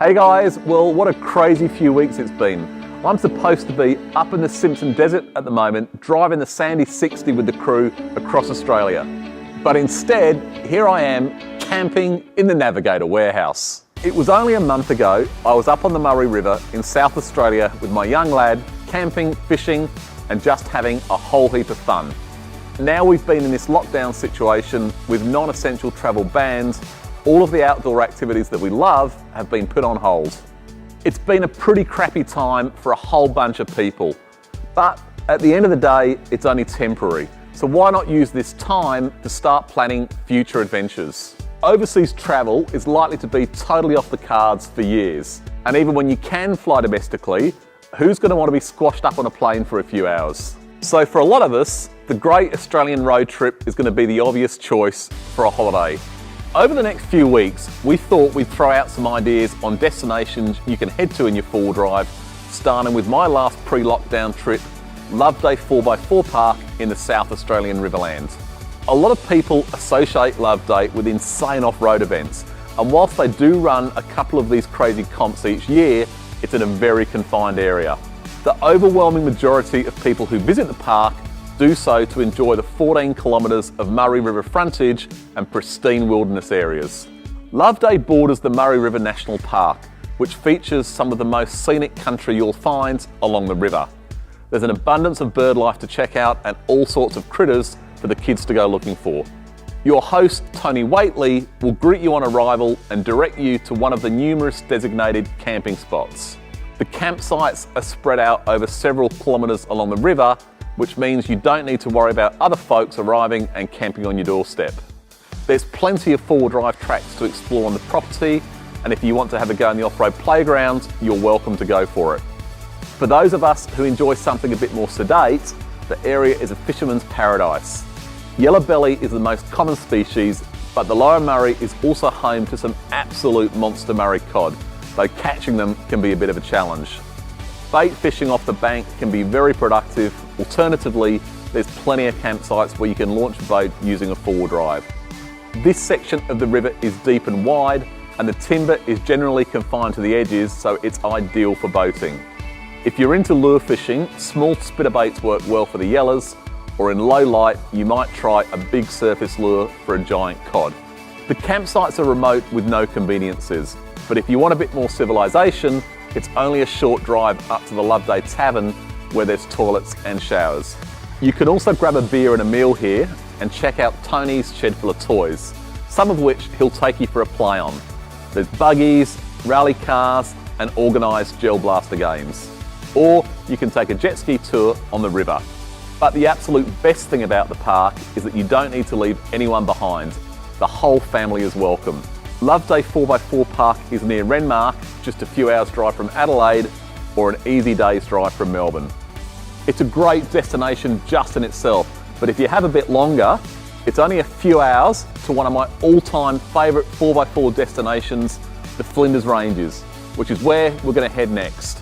Hey guys, well what a crazy few weeks it's been. I'm supposed to be up in the Simpson Desert at the moment, driving the Sandy 60 with the crew across Australia. But instead, here I am camping in the Navigator warehouse. It was only a month ago I was up on the Murray River in South Australia with my young lad, camping, fishing and just having a whole heap of fun. Now we've been in this lockdown situation with non-essential travel bans, all of the outdoor activities that we love have been put on hold. It's been a pretty crappy time for a whole bunch of people, but at the end of the day, it's only temporary. So why not use this time to start planning future adventures? Overseas travel is likely to be totally off the cards for years. And even when you can fly domestically, who's going to want to be squashed up on a plane for a few hours? So for a lot of us, the great Australian road trip is going to be the obvious choice for a holiday. Over the next few weeks, we thought we'd throw out some ideas on destinations you can head to in your four-wheel drive, starting with my last pre-lockdown trip, Loveday 4x4 Park in the South Australian Riverlands. A lot of people associate Loveday with insane off-road events, and whilst they do run a couple of these crazy comps each year, it's in a very confined area. The overwhelming majority of people who visit the park do so to enjoy the 14 kilometres of Murray River frontage and pristine wilderness areas. Loveday borders the Murray River National Park, which features some of the most scenic country you'll find along the river. There's an abundance of bird life to check out and all sorts of critters for the kids to go looking for. Your host, Tony Waitley, will greet you on arrival and direct you to one of the numerous designated camping spots. The campsites are spread out over several kilometres along the river, which means you don't need to worry about other folks arriving and camping on your doorstep. There's plenty of four-wheel drive tracks to explore on the property, and if you want to have a go in the off-road playground, you're welcome to go for it. For those of us who enjoy something a bit more sedate, the area is a fisherman's paradise. Yellow belly is the most common species, but the Lower Murray is also home to some absolute monster Murray cod, though catching them can be a bit of a challenge. Bait fishing off the bank can be very productive. Alternatively, there's plenty of campsites where you can launch a boat using a four-wheel drive. This section of the river is deep and wide, and the timber is generally confined to the edges, so it's ideal for boating. If you're into lure fishing, small spinnerbaits work well for the yellers, or in low light, you might try a big surface lure for a giant cod. The campsites are remote with no conveniences, but if you want a bit more civilization, it's only a short drive up to the Loveday Tavern where there's toilets and showers. You can also grab a beer and a meal here and check out Tony's shed full of toys, some of which he'll take you for a play on. There's buggies, rally cars and organised gel blaster games. Or you can take a jet ski tour on the river. But the absolute best thing about the park is that you don't need to leave anyone behind. The whole family is welcome. Loveday 4x4 Park is near Renmark, just a few hours drive from Adelaide, or an easy day's drive from Melbourne. It's a great destination just in itself, but if you have a bit longer, it's only a few hours to one of my all-time favourite 4x4 destinations, the Flinders Ranges, which is where we're going to head next.